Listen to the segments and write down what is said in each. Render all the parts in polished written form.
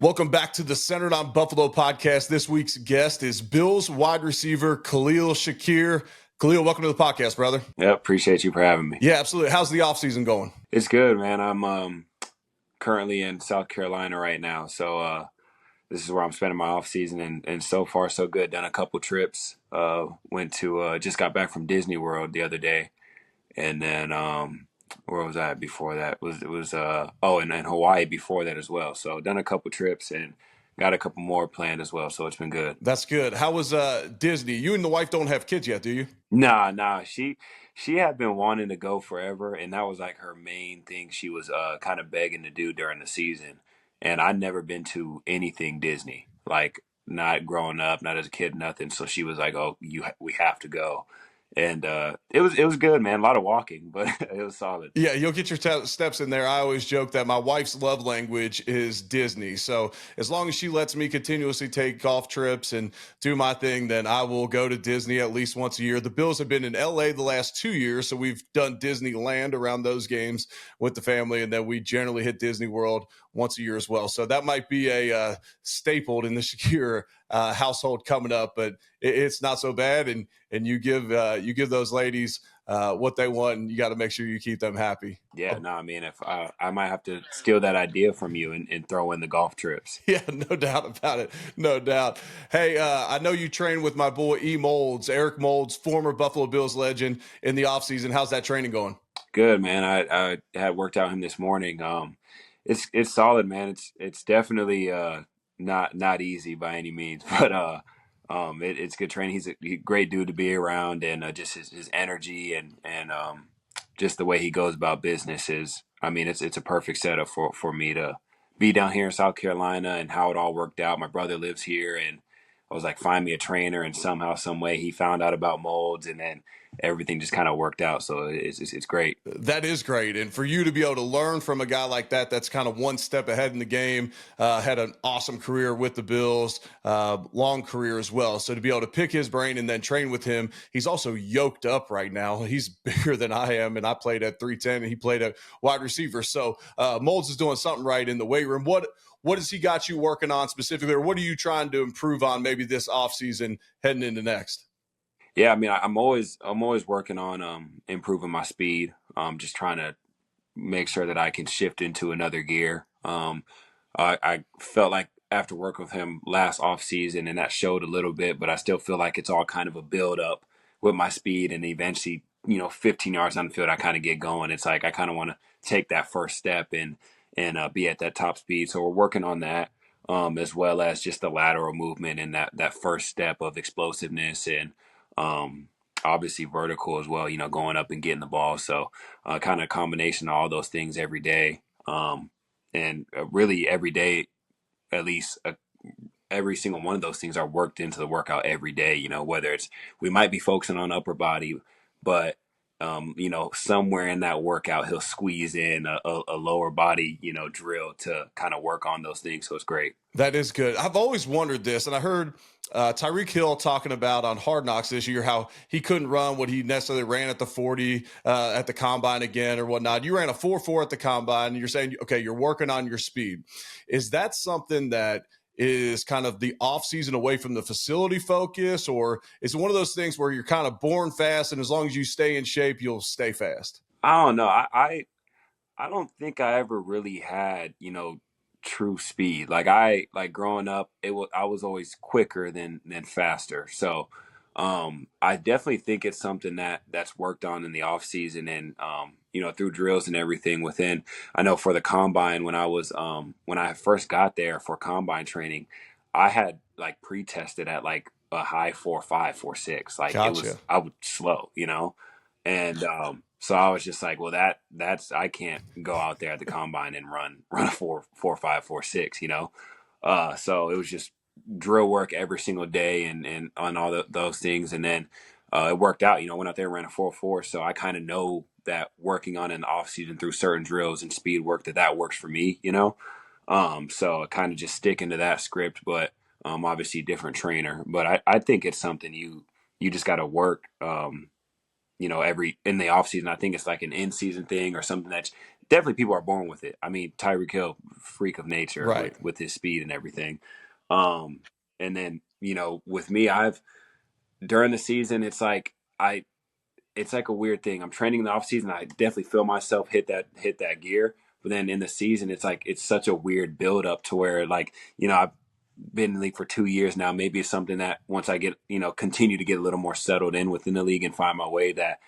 Welcome back to the Centered on Buffalo podcast. This week's guest is Bills wide receiver Khalil Shakir. Khalil, welcome to the podcast, brother. Yeah, appreciate you for having me. Yeah, absolutely. How's the offseason going? It's good, man. I'm currently in South Carolina right now, so this is where I'm spending my off season, and so far so good. Done a couple trips. Went to just got back from Disney World the other day, and then where was I before that? And Hawaii before that as well. So done a couple trips and got a couple more planned as well. So it's been good. That's good. How was Disney? You and the wife don't have kids yet, do you? Nah. She had been wanting to go forever, and that was like her main thing. She was kind of begging to do during the season, and I'd never been to anything Disney, like not growing up, not as a kid, nothing. So she was like, "Oh, we have to go," and it was good, man. A lot of walking, but it was solid. Yeah, you'll get your steps in there. I always joke that my wife's love language is Disney. So as long as she lets me continuously take golf trips and do my thing, then I will go to Disney at least once a year. The Bills have been in LA the last 2 years, so we've done Disneyland around those games with the family, and then we generally hit Disney World once a year as well. So that might be a staple in the Shakir household coming up, but it's not so bad. And you give those ladies what they want, and you got to make sure you keep them happy. Yeah, no, I mean, if I might have to steal that idea from you and throw in the golf trips. Yeah, no doubt about it. No doubt. Hey, I know you trained with my boy Eric Moulds, former Buffalo Bills legend, in the offseason. How's that training going? Good, man. I had worked out him this morning. It's solid, man. It's definitely not easy by any means, but it's good training. He's a great dude to be around, and just his energy and just the way he goes about business is. I mean, it's a perfect setup for me to be down here in South Carolina, and how it all worked out. My brother lives here, and I was like, find me a trainer, and somehow, some way, he found out about molds, and then everything just kind of worked out. So it's great. That is great. And for you to be able to learn from a guy like that, that's kind of one step ahead in the game, had an awesome career with the Bills, long career as well. So to be able to pick his brain and then train with him, he's also yoked up right now. He's bigger than I am, and I played at 310, and he played at wide receiver. So Molds is doing something right in the weight room. What has he got you working on specifically, or what are you trying to improve on maybe this offseason heading into next? Yeah, I mean, I'm always working on improving my speed. Just trying to make sure that I can shift into another gear. I felt like after working with him last off season, and that showed a little bit, but I still feel like it's all kind of a build up with my speed, and eventually, 15 yards on the field, I kind of get going. It's like I kind of want to take that first step and be at that top speed. So we're working on that. As well as just the lateral movement and that first step of explosiveness and um, obviously vertical as well, going up and getting the ball. So kind of a combination of all those things every day. And really every day, at least every single one of those things are worked into the workout every day, whether it's, we might be focusing on upper body, but somewhere in that workout, he'll squeeze in a lower body, drill to kind of work on those things. So it's great. That is good. I've always wondered this, and I heard Tyreek Hill talking about on Hard Knocks this year how he couldn't run what he necessarily ran at the 40 at the combine again or whatnot. You ran a 4.4 at the combine, and you're saying, okay, you're working on your speed. Is that something that is kind of the off season away from the facility focus, or is it one of those things where you're kind of born fast, and as long as you stay in shape, you'll stay fast? I don't know. I don't think I ever really had, true speed. Like growing up, I was always quicker than faster. So I definitely think it's something that's worked on in the off season and through drills and everything within. I know for the combine when I first got there for combine training, I had like pre-tested at like a high 4.5, 4.6. Like Gotcha. I was slow. And so I was just like, well, that's I can't go out there at the combine and run a 4.5, 4.6. So it was just drill work every single day and on all those things, and then it worked out. Went out there and ran a 4.4. So I kind of know that working on an off season through certain drills and speed work that works for me. So I kind of just sticking to that script, but obviously different trainer. But I think it's something you just got to work. Every in the off season. I think it's like an in season thing or something that definitely people are born with it. I mean, Tyreek Hill, freak of nature Right. with his speed and everything. Um, and then with me, I've during the season, it's like a weird thing. I'm training in the off season. I definitely feel myself hit that gear. But then in the season, it's like it's such a weird build up to where like I've been in the league for 2 years now. Maybe it's something that once I get continue to get a little more settled in within the league and find my way that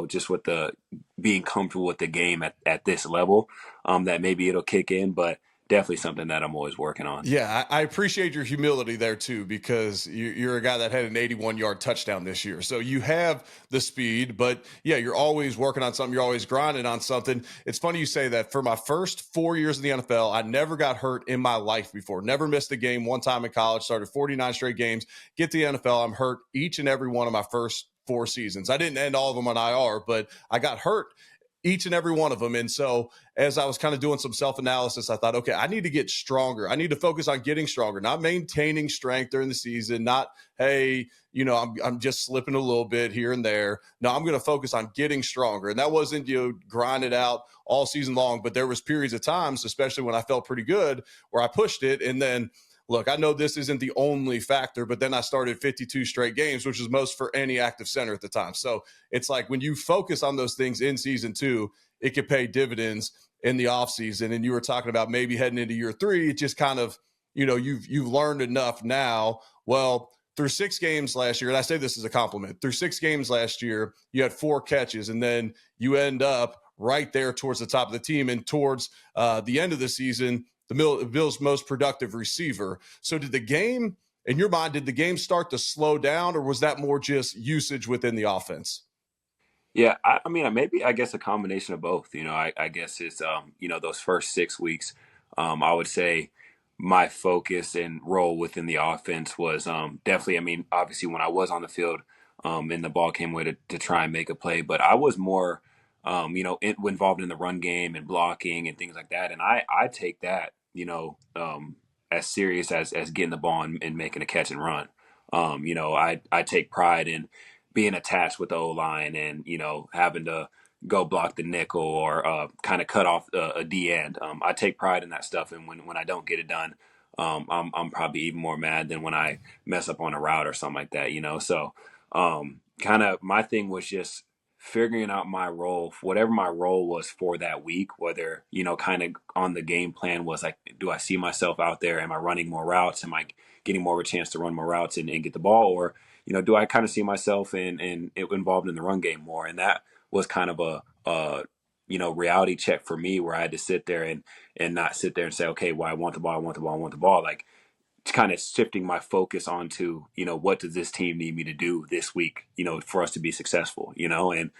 just with the being comfortable with the game at this level, that maybe it'll kick in. But definitely something that I'm always working on. Yeah, I appreciate your humility there too, because you're a guy that had an 81-yard touchdown this year. So you have the speed, but yeah, you're always working on something. You're always grinding on something. It's funny you say that. For my first 4 years in the NFL, I never got hurt in my life before. Never missed a game. One time in college, started 49 straight games. Get to the NFL, I'm hurt each and every one of my first 4 seasons. I didn't end all of them on IR, but I got hurt each and every one of them. And so as I was kind of doing some self-analysis, I thought, okay, I need to get stronger. I need to focus on getting stronger, not maintaining strength during the season, not, hey, I'm just slipping a little bit here and there. No, I'm going to focus on getting stronger. And that wasn't, grind it out all season long, but there was periods of times, especially when I felt pretty good, where I pushed it. And then look, I know this isn't the only factor, but then I started 52 straight games, which is most for any active center at the time. So it's like when you focus on those things in season 2, it could pay dividends in the offseason. And you were talking about maybe heading into year 3, it just kind of, you've learned enough now. Well, through 6 games last year, and I say this as a compliment, through 6 games last year, you had 4 catches, and then you end up right there towards the top of the team. And towards the end of the season, the Bills' most productive receiver. So in your mind, did the game start to slow down, or was that more just usage within the offense? Yeah, I mean, maybe I guess a combination of both. I guess it's those first 6 weeks. I would say my focus and role within the offense was definitely. I mean, obviously when I was on the field, and the ball came away to try and make a play, but I was more, involved in the run game and blocking and things like that. And I take that, as serious as getting the ball and making a catch and run. I take pride in being attached with the O line and having to go block the nickel or kind of cut off a D end. I take pride in that stuff, and when I don't get it done, I'm probably even more mad than when I mess up on a route or something like that. So kind of my thing was just figuring out my role, whatever my role was for that week, whether kind of on the game plan was like, do I see myself out there? Am I running more routes? Am I getting more of a chance to run more routes and get the ball, or do I kind of see myself involved in the run game more? And that was kind of a reality check for me, where I had to sit there and not sit there and say, okay, well, I want the ball, I want the ball, I want the ball. Like, kind of shifting my focus onto, what does this team need me to do this week, for us to be successful, and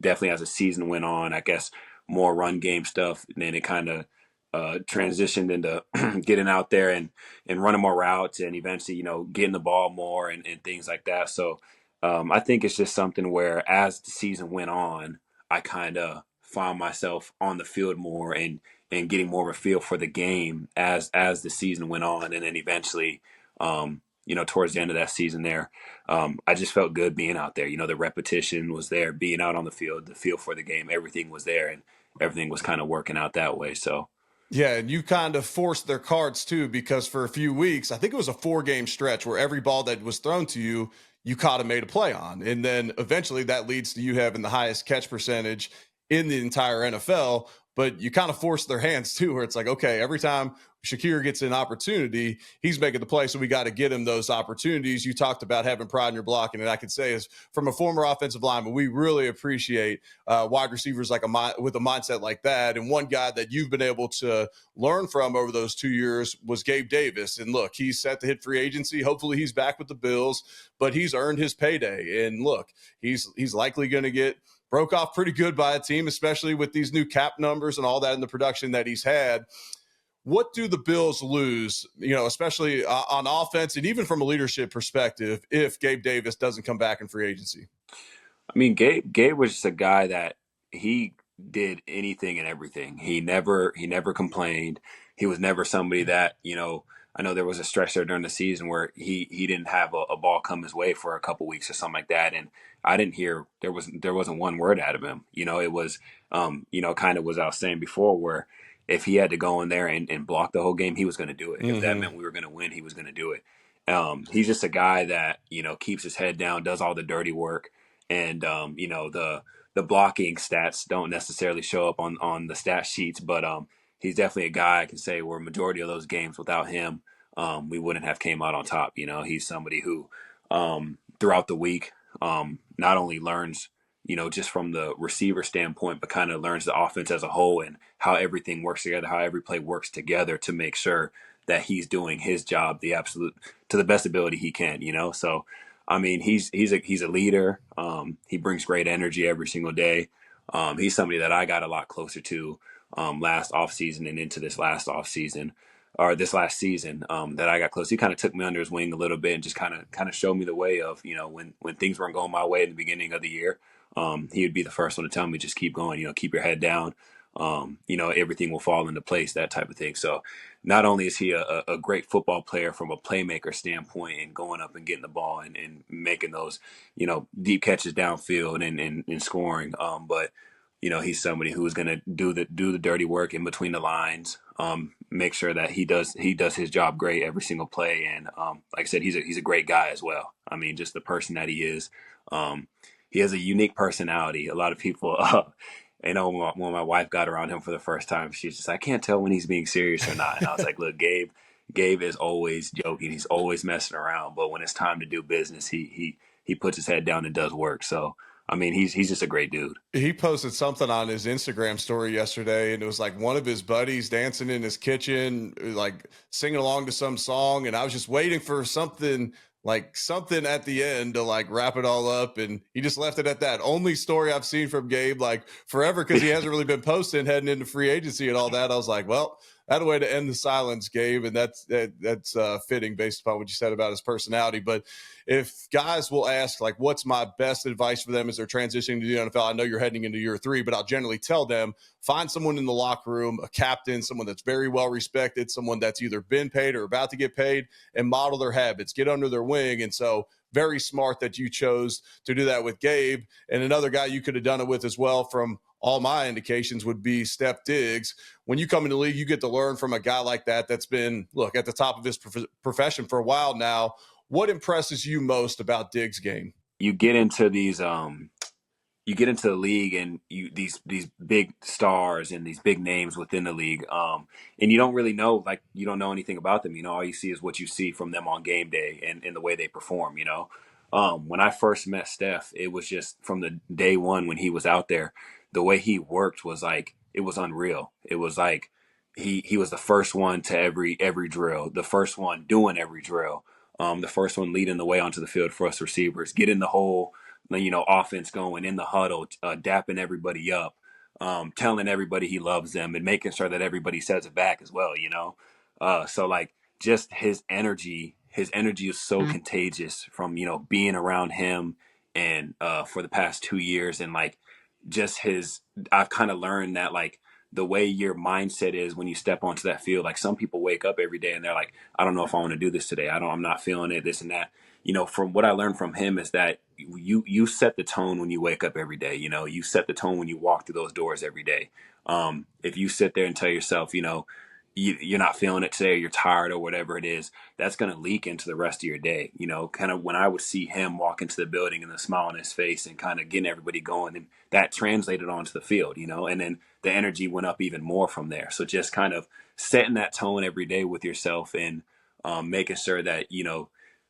definitely as the season went on, I guess more run game stuff. And then it kind of transitioned into getting out there and running more routes and eventually, getting the ball more and things like that. So I think it's just something where as the season went on, I kind of found myself on the field more and getting more of a feel for the game as the season went on, and then eventually, towards the end of that season there, I just felt good being out there. The repetition was there, being out on the field, the feel for the game, everything was there, and everything was kind of working out that way. So. Yeah, and you kind of forced their cards too, because for a few weeks, I think it was a 4-game stretch where every ball that was thrown to you, you caught and made a play on. And then eventually that leads to you having the highest catch percentage in the entire NFL. But you kind of force their hands too, where it's like, okay, every time Shakir gets an opportunity, he's making the play. So we got to get him those opportunities. You talked about having pride in your blocking, and I can say, is from a former offensive lineman, we really appreciate wide receivers with a mindset like that. And one guy that you've been able to learn from over those 2 years was Gabe Davis. And look, he's set to hit free agency. Hopefully he's back with the Bills, but he's earned his payday. And look, he's likely going to get broke off pretty good by a team, especially with these new cap numbers and all that in the production that he's had. What do the Bills lose, especially on offense and even from a leadership perspective, if Gabe Davis doesn't come back in free agency? I mean, Gabe was just a guy that he did anything and everything. He never complained. he was never somebody that, I know there was a stretch there during the season where he didn't have a ball come his way for a couple weeks or something like that, and I didn't hear there wasn't one word out of him. It was kind of was I was saying before, where if he had to go in there and block the whole game, he was going to do it. If that Hmm. meant we were going to win, he was going to do it. He's just a guy that keeps his head down, does all the dirty work, and the blocking stats don't necessarily show up on the stat sheets, but he's definitely a guy I can say where a majority of those games without him, we wouldn't have came out on top. He's somebody who throughout the week not only learns just from the receiver standpoint, but kind of learns the offense as a whole and how everything works together, how every play works together to make sure that he's doing his job the absolute to the best ability he can. So I mean, he's a leader. He brings great energy every single day. He's somebody that I got a lot closer to last offseason and into this last offseason or this last season that I got close. He kind of took me under his wing a little bit and just kind of showed me the way of, when things weren't going my way in the beginning of the year. He would be the first one to tell me, just keep going, keep your head down. Everything will fall into place, that type of thing. So not only is he a great football player from a playmaker standpoint and going up and getting the ball and making those, deep catches downfield and scoring, but he's somebody who's going to do the dirty work in between the lines, make sure that he does his job great every single play. And like I said, he's a great guy as well. I mean, just the person that he is. He has a unique personality. A lot of people, when my wife got around him for the first time, she's just, I can't tell when he's being serious or not. And I was like, look, Gabe is always joking. He's always messing around. But when it's time to do business, he puts his head down and does work. So, I mean, he's just a great dude. He posted something on his Instagram story yesterday, and it was like one of his buddies dancing in his kitchen, like singing along to some song. And I was just waiting for something at the end to like wrap it all up. And he just left it at that. Only story I've seen from Gabe like forever, because he hasn't really been posting heading into free agency and all that. I was like, well, that a way to end the silence, Gabe, and that's fitting based upon what you said about his personality. But if guys will ask, like, what's my best advice for them as they're transitioning to the NFL? I know you're heading into year 3, but I'll generally tell them, find someone in the locker room, a captain, someone that's very well respected, someone that's either been paid or about to get paid, and model their habits, get under their wing. And so very smart that you chose to do that with Gabe. And another guy you could have done it with as well, from all my indications, would be Steph Diggs. When you come into the league, you get to learn from a guy like that that's been, look, at the top of his profession for a while now. What impresses you most about Diggs' game? You get into you get into the league and these big stars and these big names within the league, and you don't really know, like, you don't know anything about them. All you see is what you see from them on game day and the way they perform. When I first met Steph, it was just from the day one when he was out there, the way he worked was like, it was unreal. It was like he was the first one to every drill, the first one doing every drill, the first one leading the way onto the field for us receivers, getting the whole offense going in the huddle, dapping everybody up, telling everybody he loves them and making sure that everybody says it back as well. So like, just his energy is so contagious from, being around him and for the past 2 years. And like, just I've kind of learned that, like, the way your mindset is when you step onto that field, like, some people wake up every day and they're like, I don't know if I want to do this today. I'm not feeling it, this and that. From what I learned from him is that you set the tone when you wake up every day. You set the tone when you walk through those doors every day. If you sit there and tell yourself, you're not feeling it today, or you're tired or whatever it is, that's going to leak into the rest of your day. Kind of when I would see him walk into the building and the smile on his face and kind of getting everybody going, and that translated onto the field, and then the energy went up even more from there. So just kind of setting that tone every day with yourself, and making sure that,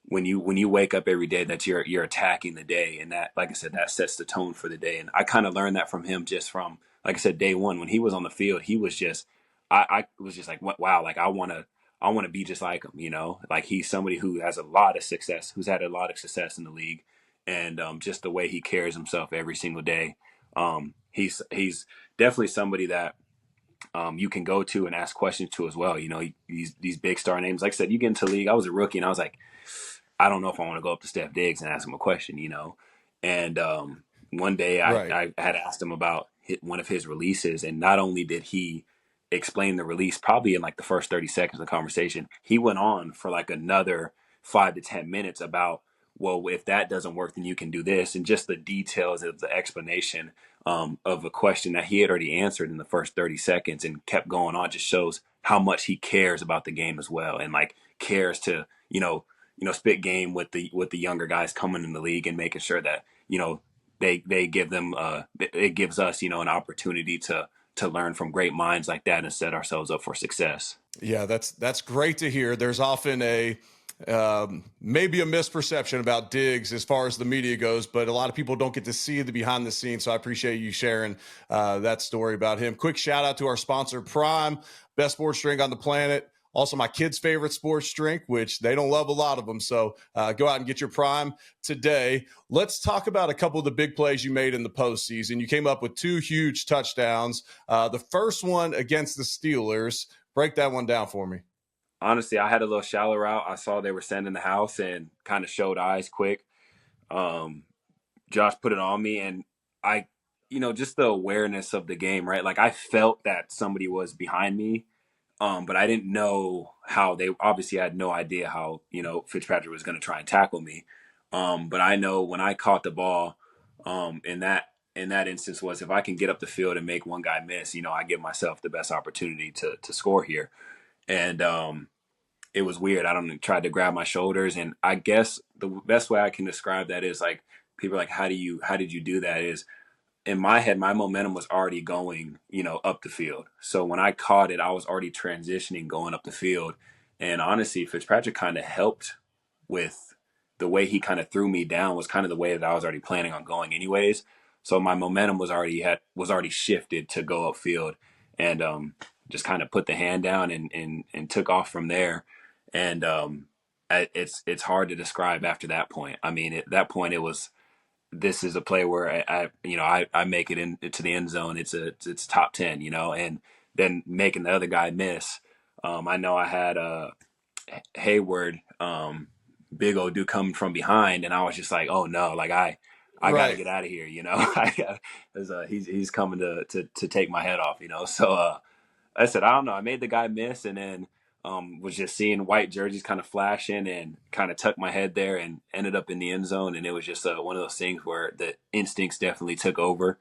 when you wake up every day, that you're attacking the day, and that, like I said, that sets the tone for the day. And I kind of learned that from him, just from, like I said, day one when he was on the field. He was just, I was just like, wow, like, I want to be just like him. Like, he's somebody who has a lot of success, who's had a lot of success in the league, and just the way he carries himself every single day. He's definitely somebody that you can go to and ask questions to as well. These big star names. Like I said, you get into the league. I was a rookie, and I was like, I don't know if I want to go up to Steph Diggs and ask him a question. And one day I Right. had asked him about one of his releases, and not only did he explained the release probably in like the first 30 seconds of the conversation. He went on for like another 5 to 10 minutes about, well, if that doesn't work, then you can do this. And just the details of the explanation of a question that he had already answered in the first 30 seconds and kept going on just shows how much he cares about the game as well. And like cares to, spit game with the younger guys coming in the league and making sure that, they give them, it gives us, an opportunity to learn from great minds like that and set ourselves up for success. Yeah, that's great to hear. There's often a maybe a misperception about Diggs as far as the media goes, but a lot of people don't get to see the behind the scenes. So I appreciate you sharing that story about him. Quick shout out to our sponsor, Prime, best sports drink on the planet. Also, my kids' favorite sports drink, which they don't love a lot of them. So go out and get your Prime today. Let's talk about a couple of the big plays you made in the postseason. You came up with 2 huge touchdowns. The first one against the Steelers. Break that one down for me. Honestly, I had a little shallow route. I saw they were sending the house and kind of showed eyes quick. Um, Josh put it on me, and I, just the awareness of the game, right? Like I felt that somebody was behind me, but I didn't know how they. Obviously, I had no idea how Fitzpatrick was going to try and tackle me. But I know when I caught the ball, in that instance was if I can get up the field and make one guy miss, I give myself the best opportunity to score here. And it was weird. I don't tried to grab my shoulders, and I guess the best way I can describe that is like people are like, how did you do that? Is in my head, my momentum was already going, up the field. So when I caught it, I was already transitioning going up the field. And honestly, Fitzpatrick kind of helped with the way he kind of threw me down was kind of the way that I was already planning on going anyways. So my momentum was already shifted to go upfield and just kind of put the hand down and took off from there. And it's hard to describe after that point. I mean, at that point it was this is a play where I make it into the end zone. It's top 10, and then making the other guy miss. I know I had Hayward, big old dude coming from behind, and I was just like, oh no, like I got to Right. get out of here, he's coming to take my head off, So I said, I don't know. I made the guy miss, and then was just seeing white jerseys kind of flashing and kind of tucked my head there and ended up in the end zone. And it was just one of those things where the instincts definitely took over.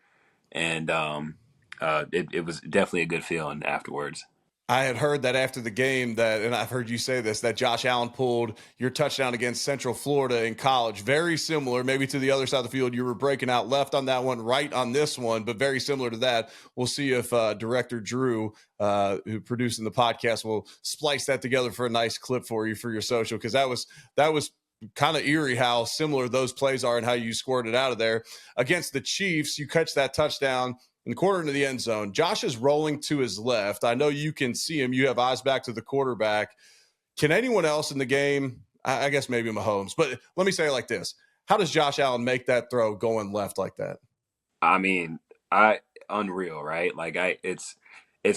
And it was definitely a good feeling afterwards. I had heard that after the game that, and I've heard you say this, that Josh Allen pulled your touchdown against Central Florida in college. Very similar, maybe to the other side of the field. You were breaking out left on that one, right on this one, but very similar to that. We'll see if director Drew, who producing the podcast, will splice that together for a nice clip for you for your social, because that was kind of eerie how similar those plays are and how you squirted out of there. Against the Chiefs, you catch that touchdown in the corner into the end zone. Josh is rolling to his left. I know you can see him. You have eyes back to the quarterback. Can anyone else in the game, I guess maybe Mahomes, but let me say it like this. How does Josh Allen make that throw going left like that? I mean, unreal, right? Like it's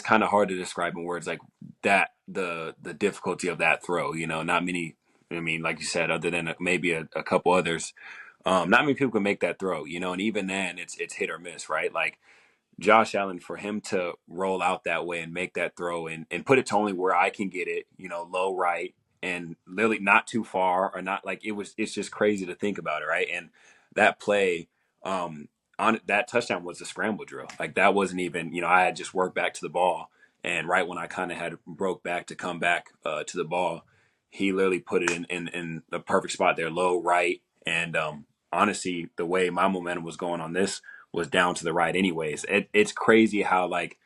kind of hard to describe in words like that, the difficulty of that throw, not many, I mean, like you said, other than maybe a couple others, not many people can make that throw, and even then it's hit or miss, right? Like Josh Allen, for him to roll out that way and make that throw and put it to only where I can get it, low right and literally not too far or not like it's just crazy to think about it, right? And that play, on that touchdown was a scramble drill. Like that wasn't even, I had just worked back to the ball. And right when I kind of had broke back to come back to the ball, he literally put it in the perfect spot there, low right. And honestly, the way my momentum was going on this was down to the right anyways. It's crazy how like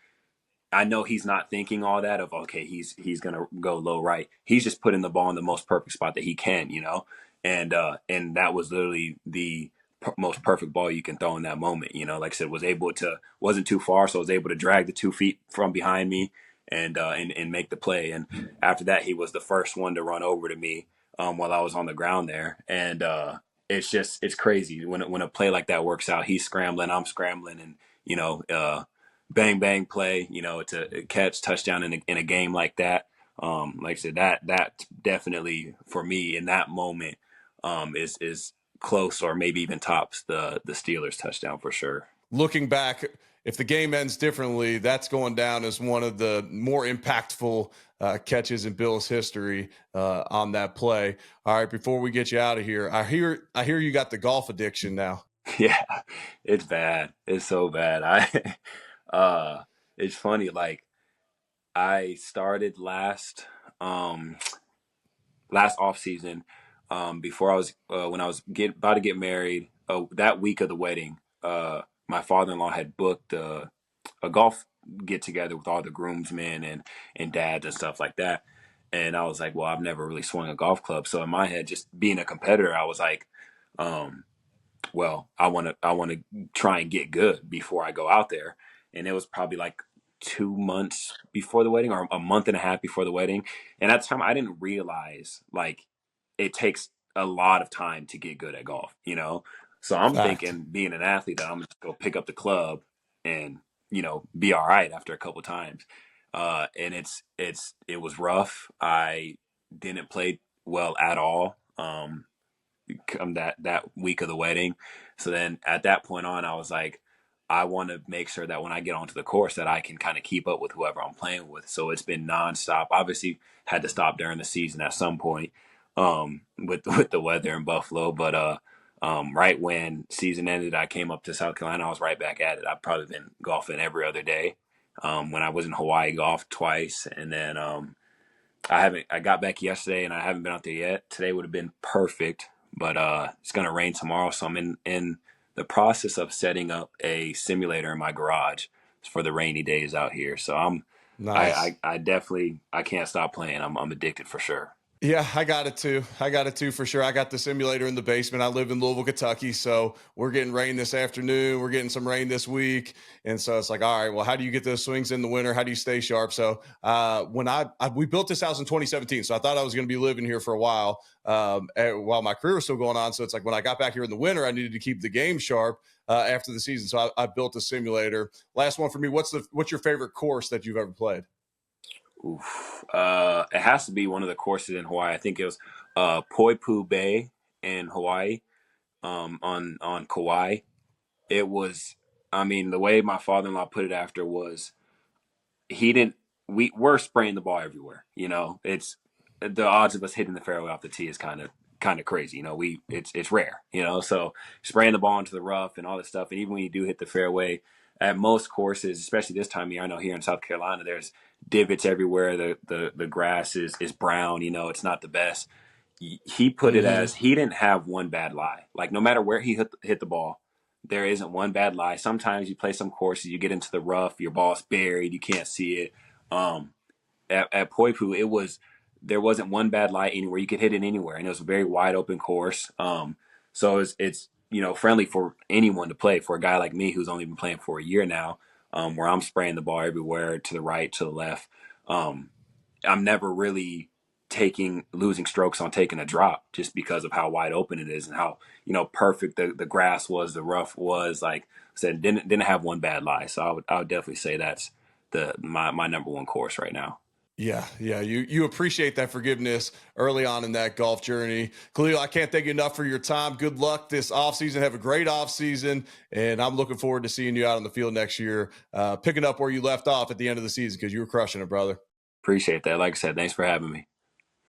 I know he's not thinking all that of okay, he's gonna go low right. He's just putting the ball in the most perfect spot that he can, and that was literally the most perfect ball you can throw in that moment. Like I said, wasn't too far, so I was able to drag the 2 feet from behind me and make the play. And after that, he was the first one to run over to me while I was on the ground there, and it's crazy when a play like that works out. He's scrambling, I'm scrambling, and bang bang play, to catch touchdown in a game like that. Like I said, that definitely for me in that moment is close or maybe even tops the Steelers touchdown for sure. Looking back, if the game ends differently, that's going down as one of the more impactful catches in Bill's history on that play. All right, before we get you out of here, I hear you got the golf addiction now. Yeah, it's bad. It's so bad. It's funny. Like I started um, last off season, before I was when I was about to get married. That week of the wedding, my father in law had booked a golf get together with all the groomsmen and dads and stuff like that. And I was like, well, I've never really swung a golf club, so in my head, just being a competitor, I was like, um, well, I want to try and get good before I go out there. And it was probably like 2 months before the wedding or a month and a half before the wedding. And at the time I didn't realize like it takes a lot of time to get good at golf, you know? So I'm Fact. thinking being an athlete that I'm gonna just go pick up the club and, be all right after a couple times. And it was rough. I didn't play well at all. Come that week of the wedding. So then at that point on, I was like, I want to make sure that when I get onto the course that I can kind of keep up with whoever I'm playing with. So it's been nonstop. Obviously had to stop during the season at some point with the weather in Buffalo, but right when season ended, I came up to South Carolina. I was right back at it. I've probably been golfing every other day. When I was in Hawaii, golfed twice, and then I got back yesterday and I haven't been out there yet. Today would have been perfect, but it's gonna rain tomorrow, so I'm in the process of setting up a simulator in my garage for the rainy days out here. So Nice. I definitely I can't stop playing. I'm addicted for sure. Yeah, I got it too. I got it too for sure. I got the simulator in the basement. I live in Louisville, Kentucky, so we're getting rain this afternoon. We're getting some rain this week, and so it's like, all right, well, how do you get those swings in the winter? How do you stay sharp? So when we built this house in 2017, so I thought I was going to be living here for a while while my career was still going on. So it's like when I got back here in the winter, I needed to keep the game sharp after the season. So I built a simulator. Last one for me. What's your favorite course that you've ever played? Oof. It has to be one of the courses in Hawaii. I think it was Poipu Bay in Hawaii, on Kauai. It was, I mean, the way my father-in-law put it after was he didn't we're spraying the ball everywhere. It's the odds of us hitting the fairway off the tee is kind of crazy. It's rare. So spraying the ball into the rough and all this stuff, and even when you do hit the fairway, at most courses, especially this time of year, I know here in South Carolina, there's divots everywhere. The grass is brown. It's not the best. He put it Mm-hmm. as he didn't have one bad lie. Like no matter where he hit the ball, there isn't one bad lie. Sometimes you play some courses, you get into the rough, your ball's buried, you can't see it. Um, at Poipu, there wasn't one bad lie anywhere. You could hit it anywhere, and it was a very wide open course. So it's friendly for anyone to play. For a guy like me who's only been playing for a year now, where I'm spraying the ball everywhere to the right, to the left. Um, I'm never really taking losing strokes on taking a drop just because of how wide open it is and how perfect the grass was, the rough was. Like I said, didn't have one bad lie. So I would definitely say that's my number one course right now. Yeah, yeah. You appreciate that forgiveness early on in that golf journey. Khalil, I can't thank you enough for your time. Good luck this offseason. Have a great offseason. And I'm looking forward to seeing you out on the field next year, picking up where you left off at the end of the season because you were crushing it, brother. Appreciate that. Like I said, thanks for having me.